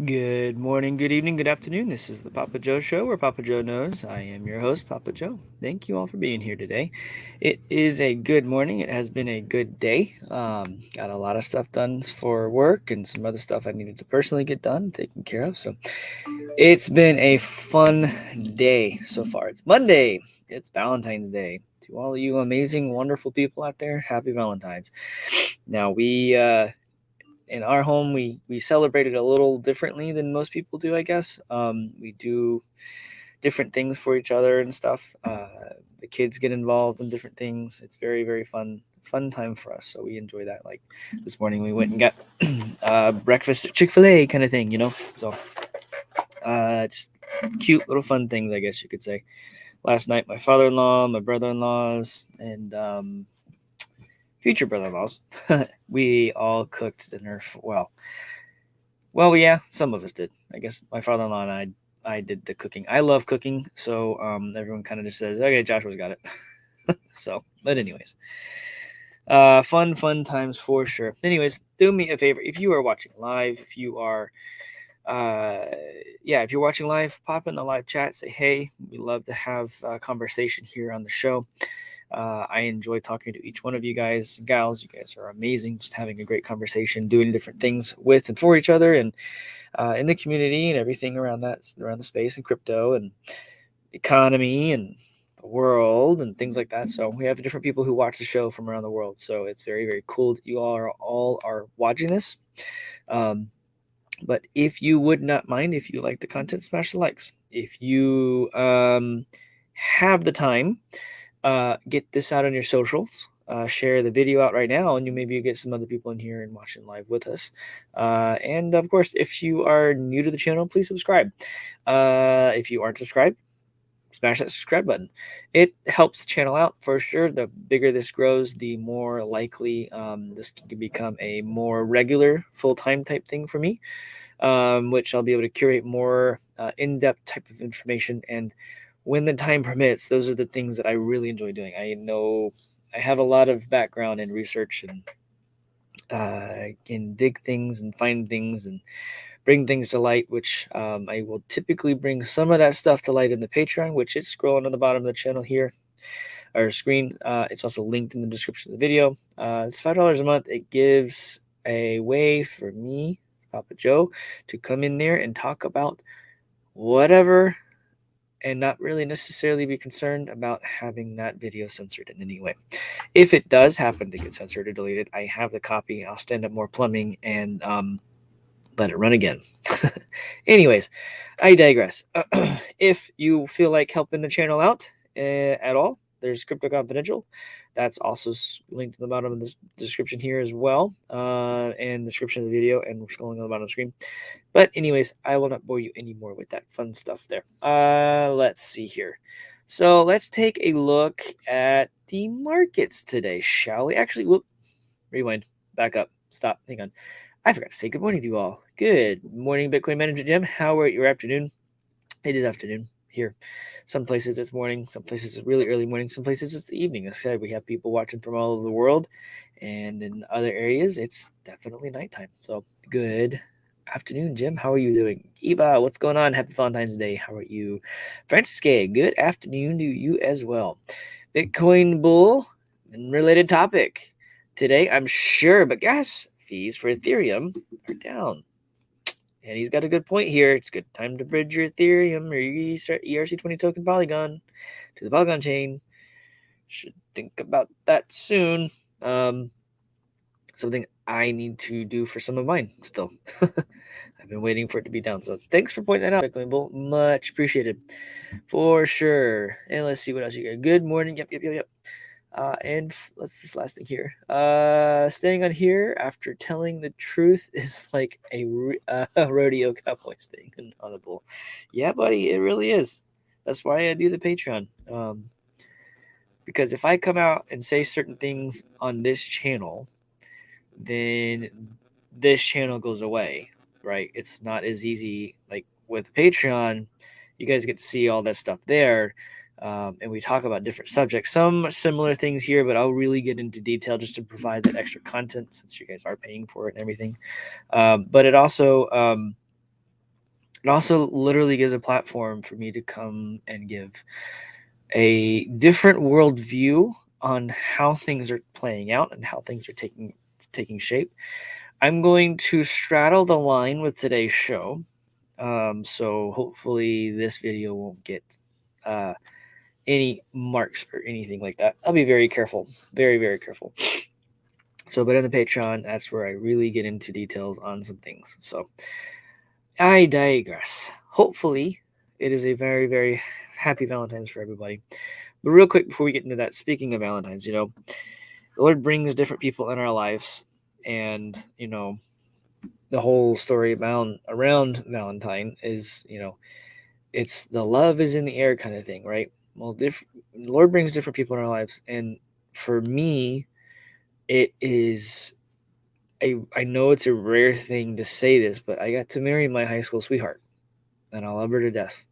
Good morning, good evening, good afternoon. This is the Papa Joe Show where Papa Joe knows. I am your host, Papa Joe. Thank you all for being here today. It is a good morning. It has been a good day. Got a lot of stuff done for work and some other stuff I needed to personally get done, taken care of. So it's been a fun day so far. It's Monday. It's Valentine's Day. To all of you amazing, wonderful people out there, happy Valentine's. Now, in our home we celebrate it a little differently than most people do, I guess. We do different things for each other and stuff. The kids get involved in different things. It's very very fun time for us, so we enjoy that. Like this morning we went and got breakfast at Chick-fil-A kind of thing, so just cute little fun things, I guess you could say. Last night my father-in-law, my brother-in-laws, and future brother-in-laws, we all cooked dinner well, yeah, some of us did. I guess my father-in-law and I did the cooking. I love cooking, so everyone kind of just says, "Okay, Joshua's got it." So, but anyways, fun times for sure. Anyways, do me a favor if you are watching live. If you are, uh, yeah, if you're watching live, pop in the live chat. Say hey. We love to have a conversation here on the show. I enjoy talking to each one of you guys, gals. You guys are amazing. Just having a great conversation, doing different things with and for each other, and in the community and everything around the space and crypto and economy and the world and things like that. So we have different people who watch the show from around the world. So it's very very cool that you all are watching this. Um, but if you would not mind, if you like the content, smash the likes. If you have the time, get this out on your socials. Share the video out right now, and you get some other people in here and watching live with us. And of course, if you are new to the channel, please subscribe. If you aren't subscribed, smash that subscribe button. It helps the channel out for sure. The bigger this grows, the more likely this can become a more regular, full-time type thing for me, which I'll be able to curate more in-depth type of information. And when the time permits, those are the things that I really enjoy doing. I know I have a lot of background in research and can dig things and find things and bring things to light, which I will typically bring some of that stuff to light in the Patreon, which is scrolling on the bottom of the channel here or screen. It's also linked in the description of the video. It's $5 a month. It gives a way for me, Papa Joe, to come in there and talk about whatever and not really necessarily be concerned about having that video censored in any way. If it does happen to get censored or deleted, I have the copy. I'll stand up more plumbing and let it run again. Anyways, I digress. If you feel like helping the channel out at all, there's Crypto Confidential. That's also linked in the bottom of the description here as well, and the description of the video, and we're scrolling on the bottom of the screen. But anyways, I will not bore you anymore with that fun stuff there. Let's see here. So let's take a look at the markets today, shall we? Actually, whoop, rewind, back up, stop, hang on. I forgot to say good morning to you all. Good morning, Bitcoin Manager Jim. How are your afternoon? It is afternoon here. Some places it's morning, some places it's really early morning, some places it's the evening. As I said, we have people watching from all over the world, and in other areas, it's definitely nighttime. So good afternoon, Jim. How are you doing? Eva, what's going on? Happy Valentine's Day. How are you? Francisque, good afternoon to you as well. Bitcoin Bull, related topic today, I'm sure, but gas fees for Ethereum are down. And he's got a good point here. It's a good time to bridge your Ethereum or your ERC20 token Polygon to the Polygon chain. Should think about that soon. Something I need to do for some of mine still. I've been waiting for it to be down. So thanks for pointing that out, Bitcoin Bull. Much appreciated. For sure. And let's see what else you got. Good morning. Yep. And what's this last thing here? Staying on here after telling the truth is like a rodeo cowboy staying on the bull. Yeah, buddy, it really is. That's why I do the Patreon. Because if I come out and say certain things on this channel, then this channel goes away, right? It's not as easy like with Patreon. You guys get to see all that stuff there. And we talk about different subjects, some similar things here, but I'll really get into detail just to provide that extra content since you guys are paying for it and everything. But it also It also literally gives a platform for me to come and give a different worldview on how things are playing out and how things are taking shape. I'm going to straddle the line with today's show. So hopefully this video won't get uh, any marks or anything like that. I'll be very careful, very, very careful. So, but in the Patreon, that's where I really get into details on some things. So I digress. Hopefully, it is a very, very happy Valentine's for everybody. But real quick before we get into that, speaking of Valentine's, the Lord brings different people in our lives, and the whole story around Valentine is, it's the love is in the air kind of thing, right? Well, the Lord brings different people in our lives, and for me, it is I know it's a rare thing to say this, but I got to marry my high school sweetheart, and I love her to death.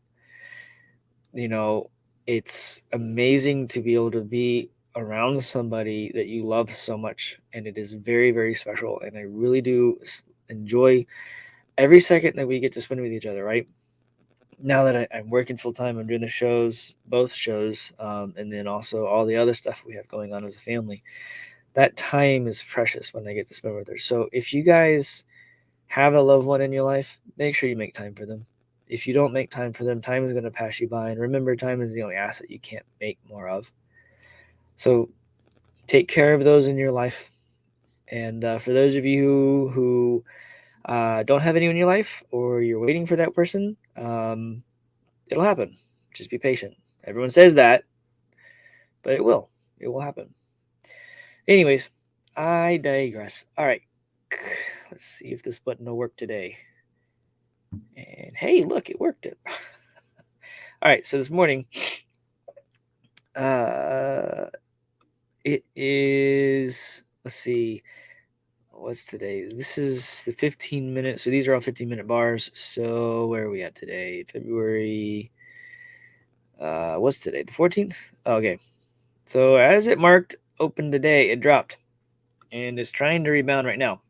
You know, it's amazing to be able to be around somebody that you love so much, and it is very, very special. And I really do enjoy every second that we get to spend with each other, right? Now that I'm working full time, I'm doing the shows, both shows, and then also all the other stuff we have going on as a family. That time is precious when I get to spend with her. So if you guys have a loved one in your life, make sure you make time for them. If you don't make time for them, time is going to pass you by. And remember, time is the only asset you can't make more of. So take care of those in your life. And for those of you who don't have anyone in your life or you're waiting for that person, it'll happen. Just be patient. Everyone says that, but it will. It will happen. Anyways, I digress. All right. Let's see if this button will work today. And hey, look, it worked. All right, so this morning, it is, let's see, what's today? This is the 15 minutes. So these are all 15-minute bars. So where are we at today? February, what's today? The 14th? Oh, okay. So as it marked open today, it dropped and is trying to rebound right now,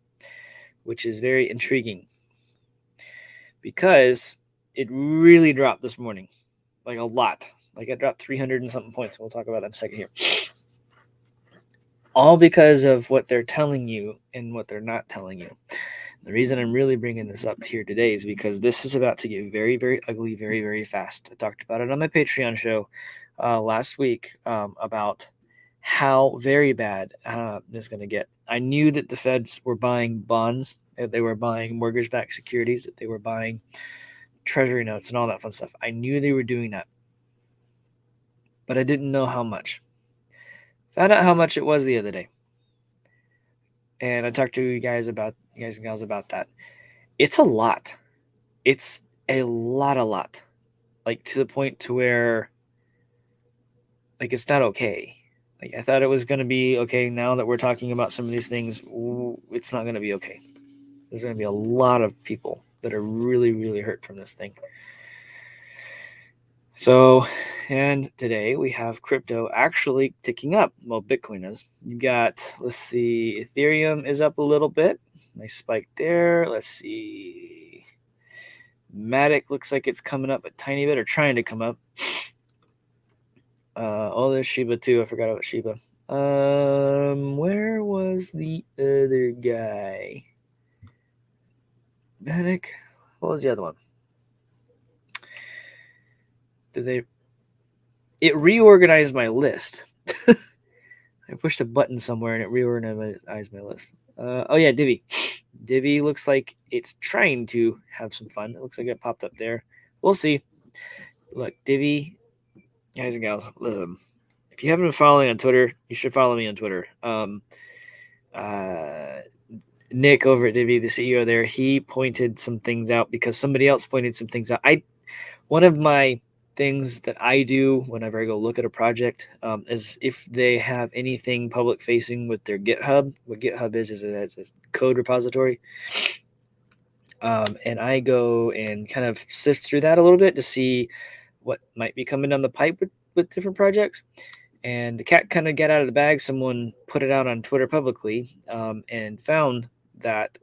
which is very intriguing because it really dropped this morning, like a lot. Like it dropped 300 and something points. We'll talk about that in a second here. All because of what they're telling you and what they're not telling you. The reason I'm really bringing this up here today is because this is about to get very, very ugly, very, very fast. I talked about it on my Patreon show last week about how very bad this is going to get. I knew that the feds were buying bonds, that they were buying mortgage-backed securities, that they were buying treasury notes and all that fun stuff. I knew they were doing that, but I didn't know how much. Found out how much it was the other day. And I talked to you guys and gals about that. It's a lot. It's a lot. Like to the point to where like it's not okay. Like I thought it was gonna be okay. Now that we're talking about some of these things, it's not gonna be okay. There's gonna be a lot of people that are really, really hurt from this thing. So, and today we have crypto actually ticking up. Well, Bitcoin is. You got, let's see, Ethereum is up a little bit. Nice spike there. Let's see. Matic looks like it's coming up a tiny bit or trying to come up. Oh, there's Shiba too. I forgot about Shiba. Where was the other guy? Matic. What was the other one? It reorganized my list. I pushed a button somewhere and it reorganized my list. Oh yeah, Divi. Divi looks like it's trying to have some fun. It looks like it popped up there. We'll see. Look, Divi, guys and gals, listen. If you haven't been following on Twitter, you should follow me on Twitter. Nick over at Divi, the CEO there, he pointed some things out because somebody else pointed some things out. One of my things that I do whenever I go look at a project is if they have anything public facing with their GitHub. What GitHub is a code repository. And I go and kind of sift through that a little bit to see what might be coming down the pipe with different projects. And the cat kind of got out of the bag. Someone put it out on Twitter publicly and found that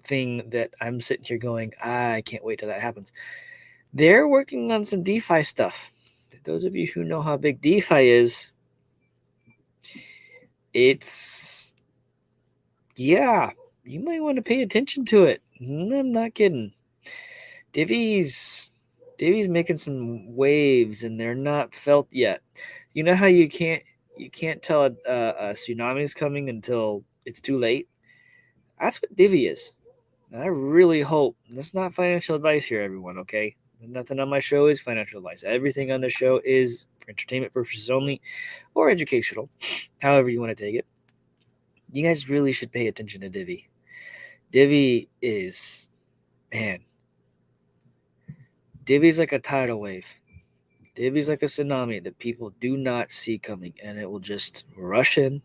thing that I'm sitting here going, I can't wait till that happens. They're working on some DeFi stuff. Those of you who know how big DeFi is, yeah, you might want to pay attention to it. I'm not kidding. Divi's making some waves, and they're not felt yet. You know how you can't tell a tsunami is coming until it's too late. That's what Divi is. And I really hope that's not financial advice here, everyone. Okay, nothing on my show is financial advice. Everything on the show is for entertainment purposes only, or educational, however you want to take it. You guys really should pay attention to Divi. Divi is, man, Divi's like a tidal wave. Divi's like a tsunami that people do not see coming, and it will just rush in,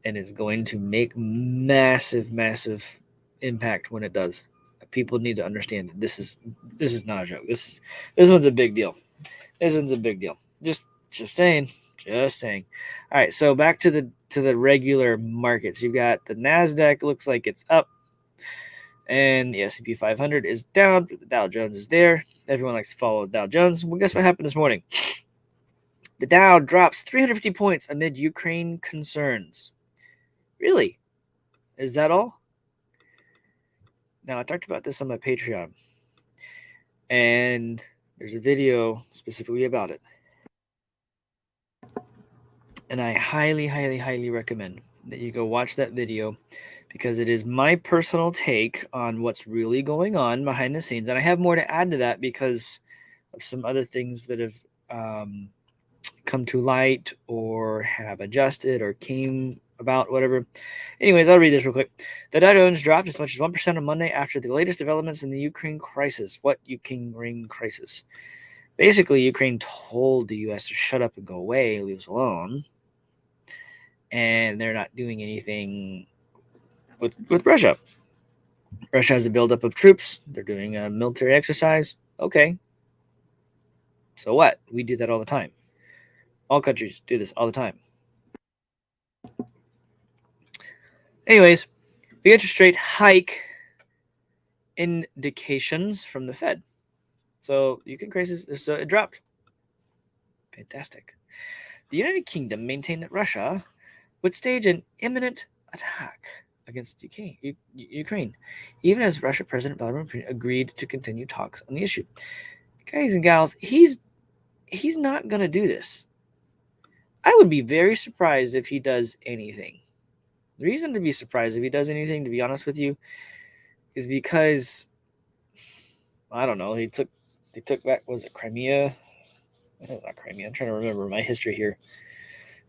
and it's going to make massive, massive impact when it does. People need to understand that this is not a joke. This one's a big deal. This one's a big deal. Just saying. Just saying. All right, so back to the regular markets. You've got the Nasdaq looks like it's up, and the S&P 500 is down. But the Dow Jones is there. Everyone likes to follow Dow Jones. Well, guess what happened this morning? The Dow drops 350 points amid Ukraine concerns. Really? Is that all? Now, I talked about this on my Patreon, and there's a video specifically about it. And I highly, highly, highly recommend that you go watch that video, because it is my personal take on what's really going on behind the scenes. And I have more to add to that because of some other things that have come to light or have adjusted or came about, whatever. Anyways, I'll read this real quick. The Dow Jones dropped as much as 1% on Monday after the latest developments in the Ukraine crisis. What Ukraine crisis? Basically, Ukraine told the U.S. to shut up and go away, leave us alone. And they're not doing anything with Russia. Russia has a buildup of troops. They're doing a military exercise. Okay. So what? We do that all the time. All countries do this all the time. Anyways, the interest rate hike indications from the Fed. So the Ukraine crisis, so it dropped. Fantastic. The United Kingdom maintained that Russia would stage an imminent attack against Ukraine, even as Russia President Vladimir Putin agreed to continue talks on the issue. Guys and gals, he's not going to do this. I would be very surprised if he does anything. The reason to be surprised if he does anything, to be honest with you, is because, I don't know, they took back, was it Crimea? No, not Crimea. I'm trying to remember my history here.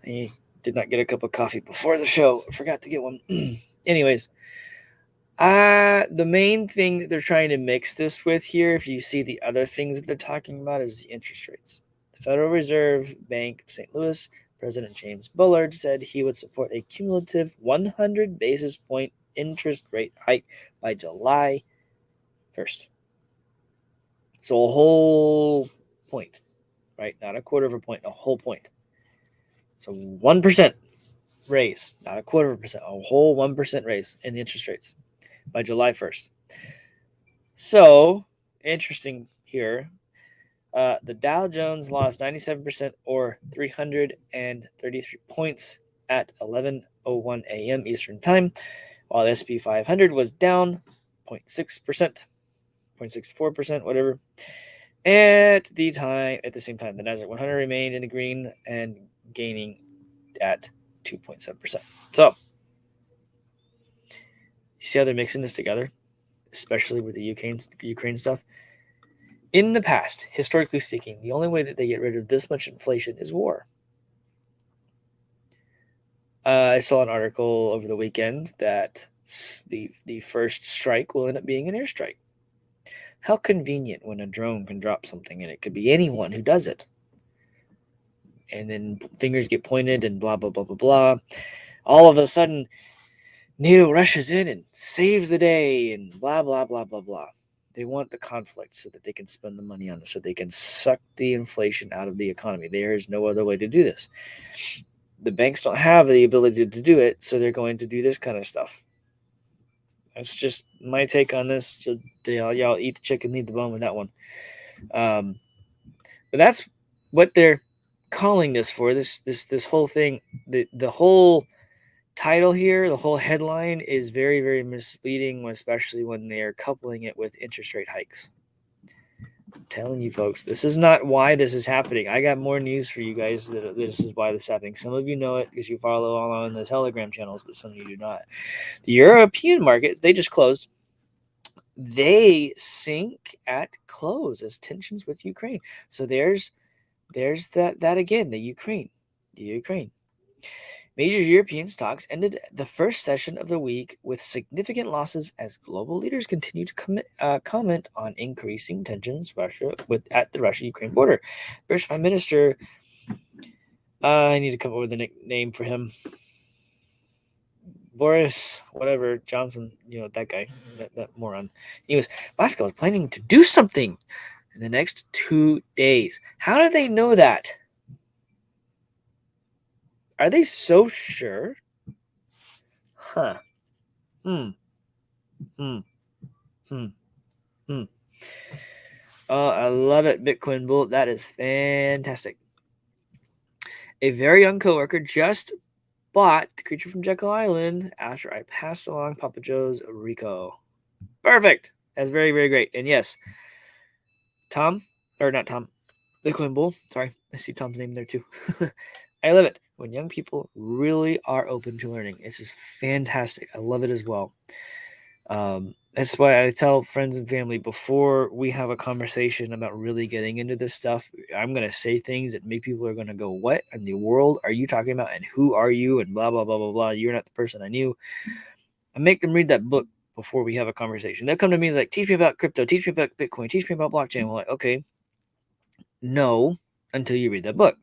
I did not get a cup of coffee before the show. I forgot to get one. Anyways, the main thing that they're trying to mix this with here, if you see the other things that they're talking about, is the interest rates. The Federal Reserve Bank of St. Louis President James Bullard said he would support a cumulative 100 basis point interest rate hike by July 1st. So a whole point, right? Not a quarter of a point, a whole point. So 1% raise, not a quarter of a percent, a whole 1% raise in the interest rates by July 1st. So, interesting here. The Dow Jones lost 97% or 333 points at 11:01 a.m. Eastern Time, while the S&P 500 was down 0.6%, 0.64%, whatever. At the same time, the Nasdaq 100 remained in the green and gaining at 2.7%. So, you see how they're mixing this together, especially with the Ukraine stuff? In the past, historically speaking, the only way that they get rid of this much inflation is war. I saw an article over the weekend that the first strike will end up being an airstrike. How convenient when a drone can drop something and it could be anyone who does it. And then fingers get pointed and blah, blah, blah, blah, blah. All of a sudden, NATO rushes in and saves the day and blah, blah, blah, blah, blah. They want the conflict so that they can spend the money on it, so they can suck the inflation out of the economy. There is no other way to do this. The banks don't have the ability to do it, so they're going to do this kind of stuff. That's just my take on this. Y'all eat the chicken, leave the bone with that one. But that's what they're calling this for. This whole thing, the whole title here, the whole headline is very, very misleading, especially when they are coupling it with interest rate hikes. I'm telling you folks, this is not why this is happening. I got more news for you guys that this is why this is happening. Some of you know it because you follow all on the Telegram channels, but some of you do not. The European markets, they just closed. They sink at close as tensions with Ukraine. So there's that again, the Ukraine. Major European stocks ended the first session of the week with significant losses as global leaders continue to comment on increasing tensions at the Russia-Ukraine border. British Prime Minister, I need to come up with a nickname for him. Boris, whatever, Johnson, that guy, that moron. Moscow is planning to do something in the next 2 days. How do they know that? Are they so sure? Huh. Hmm. Oh, I love it, Bitcoin Bull. That is fantastic. A very young coworker just bought the creature from Jekyll Island after I passed along PAPAJO's Rico. Perfect. That's very, very great. And yes, Tom, or not Tom, Bitcoin Bull. Sorry, I see Tom's name there too. I love it when young people really are open to learning. It's just fantastic. I love it as well. That's why I tell friends and family before we have a conversation about really getting into this stuff, I'm going to say things that make people are going to go, what in the world are you talking about? And who are you? And blah, blah, blah, blah, blah. You're not the person I knew. I make them read that book before we have a conversation. They'll come to me and like, teach me about crypto, teach me about Bitcoin, teach me about blockchain. We're like, okay, no, until you read that book.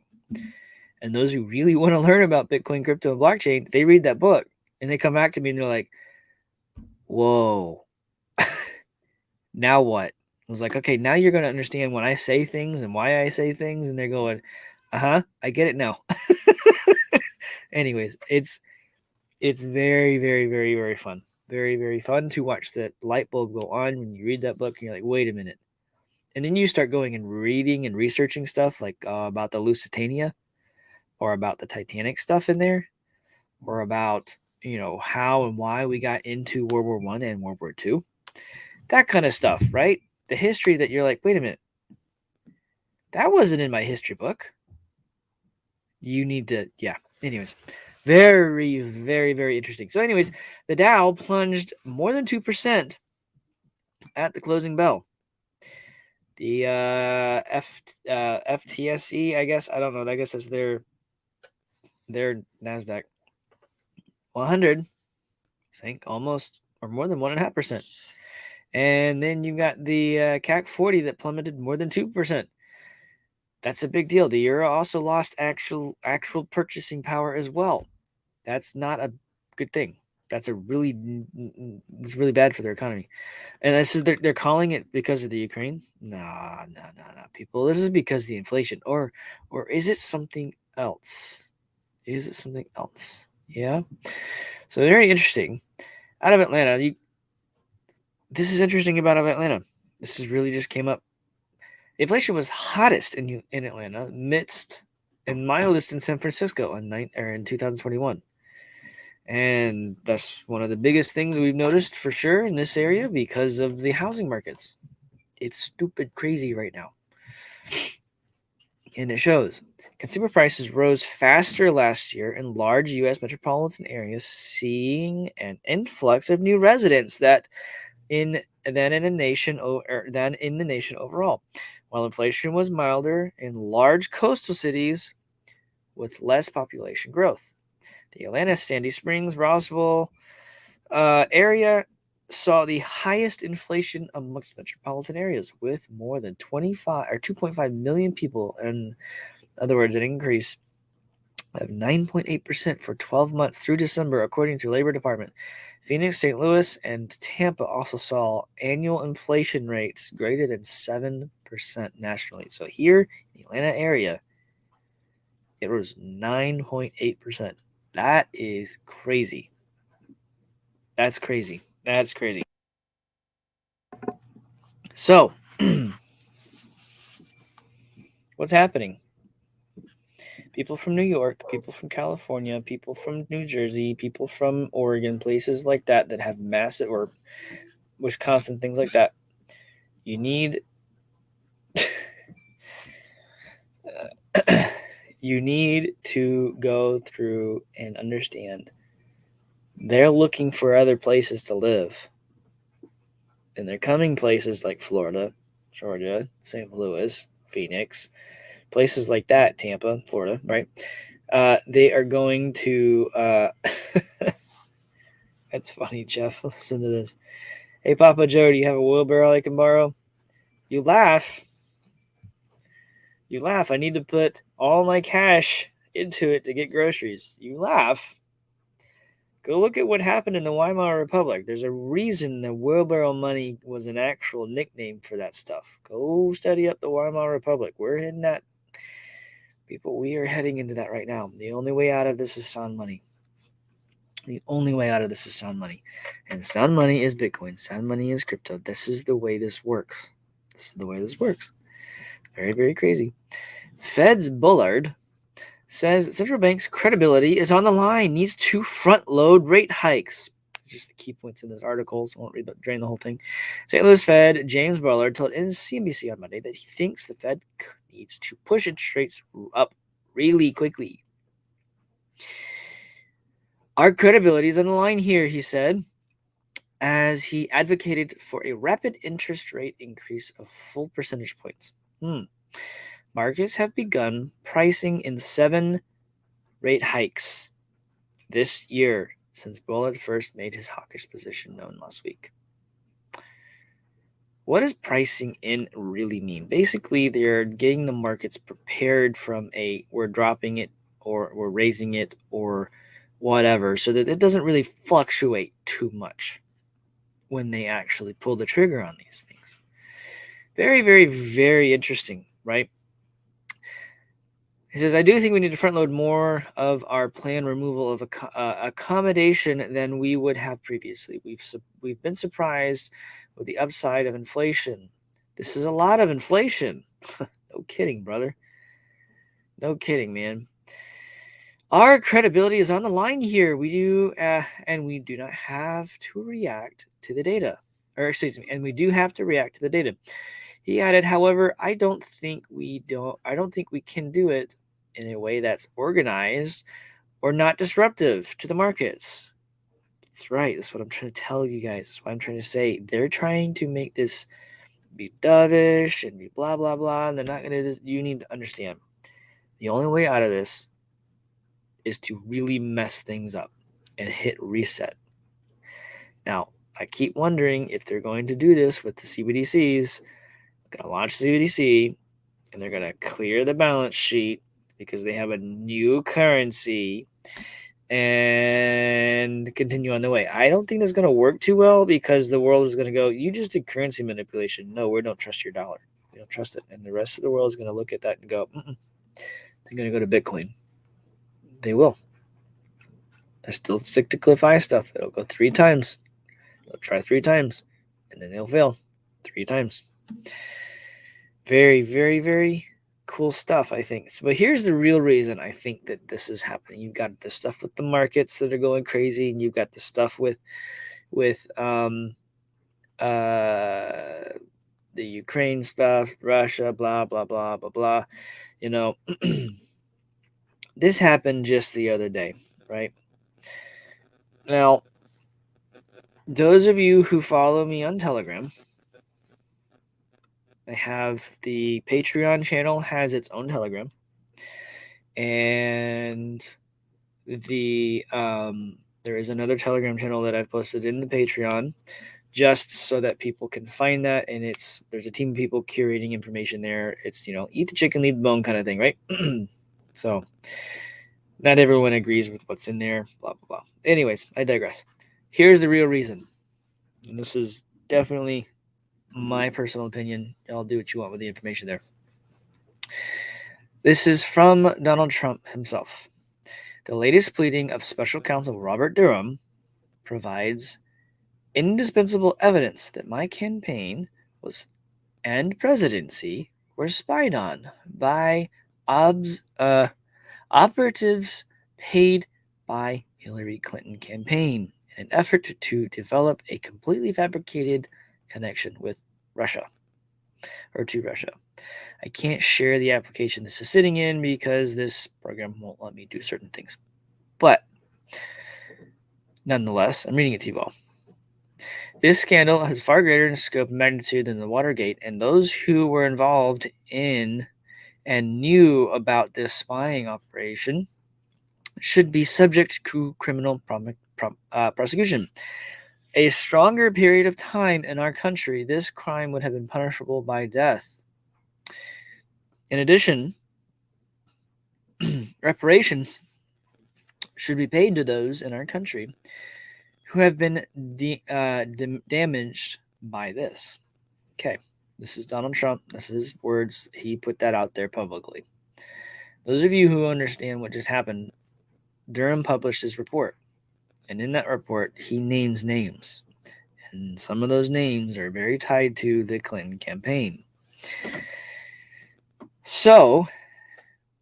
And those who really want to learn about Bitcoin, crypto, and blockchain, they read that book and they come back to me and they're like, whoa. Now what? I was like, okay, now you're going to understand when I say things and why I say things. And they're going, I get it now. Anyways, it's very, very, very, very fun. Very, very fun to watch that light bulb go on when you read that book and you're like, wait a minute. And then you start going and reading and researching stuff like about the Lusitania or about the Titanic stuff in there or about, how and why we got into World War I and World War II. That kind of stuff, right? The history that you're like, wait a minute, that wasn't in my history book. You need to, yeah. Anyways, very, very, very interesting. So, anyways, the Dow plunged more than 2% at the closing bell. The FTSE, I guess, I don't know. I guess that's their NASDAQ 100 sank almost or more than 1.5%. And then you got the CAC 40 that plummeted more than 2%. That's a big deal. The euro also lost actual purchasing power as well. That's not a good thing. It's really bad for their economy. And this is they're calling it because of the Ukraine. No, people. This is because of the inflation, or is it something else? Is it something else? Yeah. So very interesting. Out of Atlanta, this is interesting about Atlanta. This is really just came up. Inflation was hottest in Atlanta, and mildest in San Francisco in 2021. And that's one of the biggest things we've noticed for sure in this area because of the housing markets. It's stupid crazy right now. And it shows. Consumer prices rose faster last year in large U.S. metropolitan areas, seeing an influx of new residents than in the nation overall. While inflation was milder in large coastal cities with less population growth. The Atlanta, Sandy Springs, Roswell area saw the highest inflation amongst metropolitan areas, with more than 2.5 million people. In other words, an increase of 9.8% for 12 months through December, according to Labor Department. Phoenix, St. Louis, and Tampa also saw annual inflation rates greater than 7% nationally. So here in the Atlanta area, it was 9.8%. That is crazy. That's crazy. That's crazy. So, what's happening? People from New York, people from California, people from New Jersey, people from Oregon, places like that that have massive, or Wisconsin, things like that. You need you need to go through and understand they're looking for other places to live. And they're coming places like Florida, Georgia, St. Louis, Phoenix, places like that, Tampa, Florida, right? They are going to. That's funny, Jeff. Listen to this. Hey, Papa Joe, do you have a wheelbarrow I can borrow? You laugh. You laugh. I need to put all my cash into it to get groceries. You laugh. Go look at what happened in the Weimar Republic. There's a reason the wheelbarrow money was an actual nickname for that stuff. Go study up the Weimar Republic. We're in that. People, we are heading into that right now. The only way out of this is sound money. The only way out of this is sound money. And sound money is Bitcoin. Sound money is crypto. This is the way this works. This is the way this works. Very, very crazy. Fed's Bullard says central bank's credibility is on the line, needs to front load rate hikes. Just the key points in this article, so I won't drain the whole thing. St. Louis Fed James Bullard told CNBC on Monday that he thinks the Fed needs to push interest rates up really quickly. Our credibility is on the line here, he said, as he advocated for a rapid interest rate increase of full percentage points. Markets have begun pricing in 7 rate hikes this year since Bullard first made his hawkish position known last week. What does pricing in really mean? Basically, they're getting the markets prepared from we're dropping it or we're raising it or whatever, so that it doesn't really fluctuate too much when they actually pull the trigger on these things. Very, very, very interesting, right? He says, I do think we need to front load more of our planned removal of accommodation than we would have previously. We've been surprised with the upside of inflation. This is a lot of inflation. No kidding, brother. No kidding, man. Our credibility is on the line here. We do, and we do not have to react to the data. Or excuse me, and we do have to react to the data. He added, however, I don't think we can do it in a way that's organized or not disruptive to the markets. That's right. That's what I'm trying to tell you guys. That's what I'm trying to say. They're trying to make this be dovish and be blah, blah, blah. And they're not going to, you need to understand. The only way out of this is to really mess things up and hit reset. Now, I keep wondering if they're going to do this with the CBDCs. They're going to launch CBDC and they're going to clear the balance sheet because they have a new currency and continue on the way. I don't think that's going to work too well because the world is going to go, you just did currency manipulation. No, we don't trust your dollar. We don't trust it. And the rest of the world is going to look at that and go, they're going to go to Bitcoin. They will. They still stick to Cliff Eye stuff. It'll go 3 times. They'll try 3 times and then they'll fail 3 times. Very, very, very cool stuff, I think. But here's the real reason I think that this is happening. You've got the stuff with the markets that are going crazy, and you've got the stuff with the Ukraine stuff, Russia, blah, blah, blah, blah, blah. You know, this happened just the other day, right? Now, those of you who follow me on Telegram, I have the Patreon channel has its own Telegram, and there is another Telegram channel that I've posted in the Patreon just so that people can find that, and there's a team of people curating information there. It's eat the chicken, leave the bone kind of thing, right? So not everyone agrees with what's in there, blah blah blah. Anyways, I digress. Here's the real reason, and this is definitely my personal opinion. I'll do what you want with the information there. This is from Donald Trump himself. The latest pleading of special counsel Robert Durham provides indispensable evidence that my campaign was and presidency were spied on by operatives paid by Hillary Clinton campaign in an effort to develop a completely fabricated connection with Russia or to Russia. I can't share the application this is sitting in because this program won't let me do certain things. But nonetheless, I'm reading it to you all. This scandal has far greater in scope and magnitude than the Watergate, and those who were involved in and knew about this spying operation should be subject to criminal prosecution. A stronger period of time in our country, this crime would have been punishable by death. In addition, reparations should be paid to those in our country who have been damaged by this. Okay, this is Donald Trump. This is his words. He put that out there publicly. Those of you who understand what just happened, Durham published his report. And in that report, he names names. And some of those names are very tied to the Clinton campaign. So,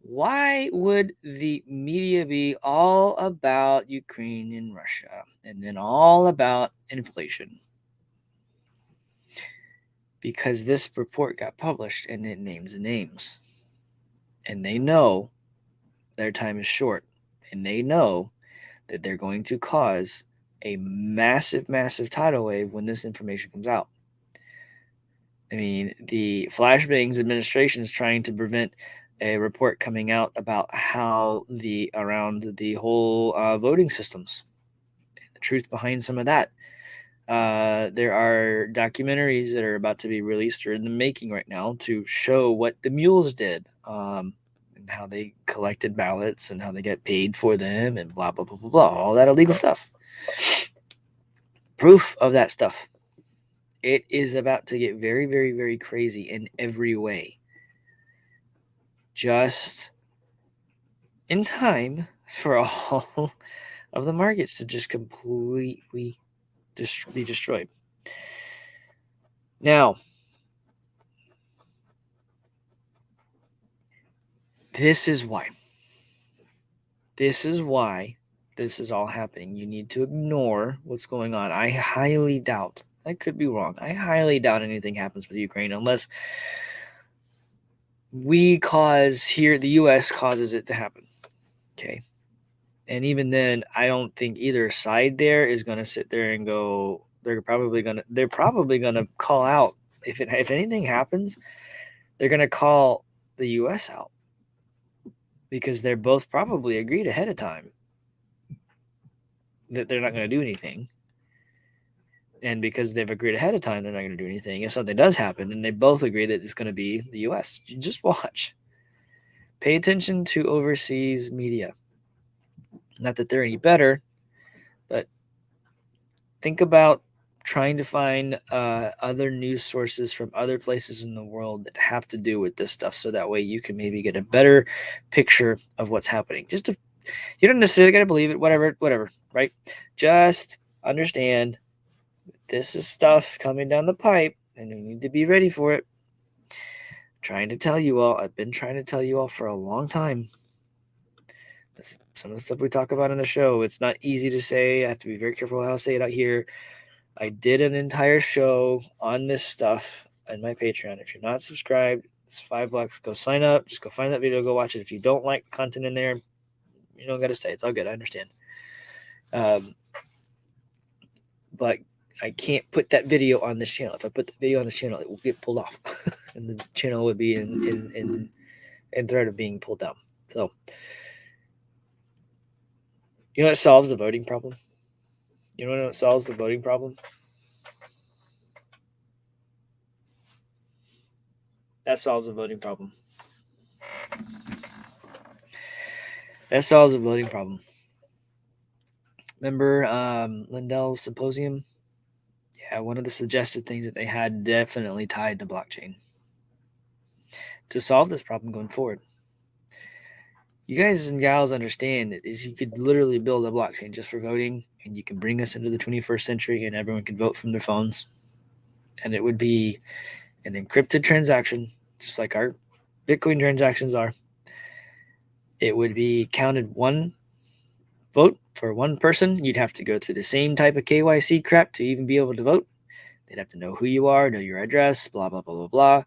why would the media be all about Ukraine and Russia and then all about inflation? Because this report got published and it names the names. And they know their time is short. And they know that they're going to cause a massive, massive tidal wave when this information comes out. I mean, the flashbangs administration is trying to prevent a report coming out about how around the whole voting systems, the truth behind some of that. There are documentaries that are about to be released or in the making right now to show what the mules did, and how they collected ballots and how they get paid for them and blah, blah, blah, blah, blah, all that illegal stuff. Proof of that stuff. It is about to get very, very, very crazy in every way. Just in time for all of the markets to just completely be destroyed. Now, this is why. This is why this is all happening. You need to ignore what's going on. I highly doubt, I could be wrong, I highly doubt anything happens with Ukraine unless the U.S. causes it to happen. Okay. And even then, I don't think either side there is going to sit there and go, they're probably going to call out. If anything happens, they're going to call the U.S. out because they're both probably agreed ahead of time that they're not going to do anything. And because they've agreed ahead of time, they're not going to do anything. If something does happen, then they both agree that it's going to be the U.S. Just watch. Pay attention to overseas media. Not that they're any better, but think about trying to find other news sources from other places in the world that have to do with this stuff, so that way you can maybe get a better picture of what's happening. You don't necessarily got to believe it, whatever, right? Just understand this is stuff coming down the pipe, and you need to be ready for it. Trying to tell you all, I've been trying to tell you all for a long time. Some of the stuff we talk about on the show, it's not easy to say. I have to be very careful how I say it out here. I did an entire show on this stuff on my Patreon. If you're not subscribed, it's $5. Go sign up. Just go find that video. Go watch it. If you don't like the content in there, you don't got to stay. It's all good. I understand. But I can't put that video on this channel. If I put the video on this channel, it will get pulled off, and the channel would be in threat of being pulled down. So, you know what solves the voting problem? You know what solves the voting problem? That solves the voting problem. That solves the voting problem. Remember Lindell's symposium? Yeah, one of the suggested things that they had definitely tied to blockchain to solve this problem going forward. you guys and gals understand that is you could literally build a blockchain just for voting, and you can bring us into the 21st century, and everyone can vote from their phones, and it would be an encrypted transaction, just like our Bitcoin transactions are. It would be counted one vote for one person. You'd have to go through the same type of KYC crap to even be able to vote. They'd have to know who you are, know your address, blah, blah, blah, blah, blah.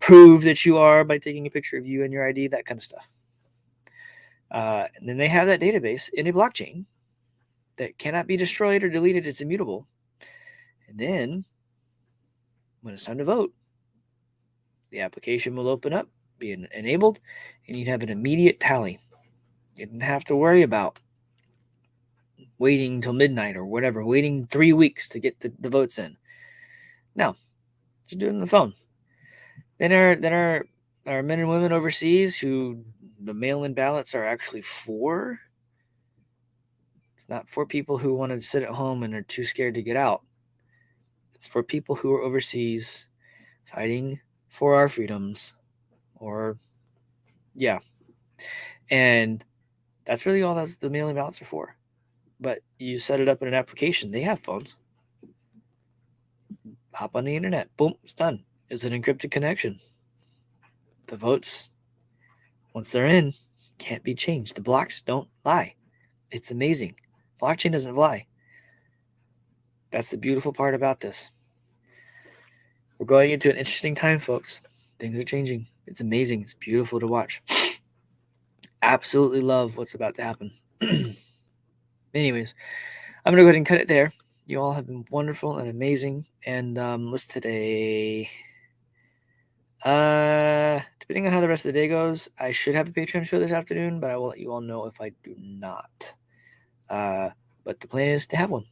Prove that you are by taking a picture of you and your ID, that kind of stuff. And then they have that database in a blockchain that cannot be destroyed or deleted. It's immutable. And then when it's time to vote, the application will open up, be enabled, and you'd have an immediate tally. You didn't have to worry about waiting until midnight or whatever, waiting 3 weeks to get the votes in. No, just do it on the phone. Then our men and women overseas who the mail-in ballots are actually for. It's not for people who want to sit at home and are too scared to get out. It's for people who are overseas fighting for our freedoms, and that's really all the mail-in ballots are for. But you set it up in an application. They have phones. Hop on the internet. Boom, it's done. It's an encrypted connection. The votes, once they're in, can't be changed. The blocks don't lie. It's amazing. Blockchain doesn't lie. That's the beautiful part about this. We're going into an interesting time, folks. Things are changing. It's amazing. It's beautiful to watch. Absolutely love what's about to happen. Anyways, I'm going to go ahead and cut it there. You all have been wonderful and amazing. And what's today? Depending on how the rest of the day goes, I should have a Patreon show this afternoon, but I will let you all know if I do not. But the plan is to have one.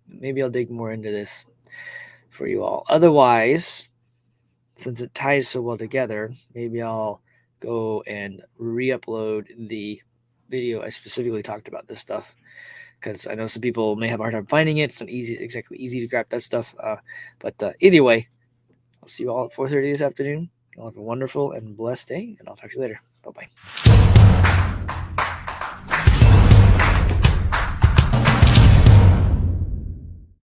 Maybe I'll dig more into this for you all. Otherwise, since it ties so well together, maybe I'll go and re-upload the video I specifically talked about this stuff, because I know some people may have a hard time finding it. It's not exactly easy to grab that stuff. But either way, I'll see you all at 4:30 this afternoon. You'll have a wonderful and blessed day, and I'll talk to you later. Bye-bye.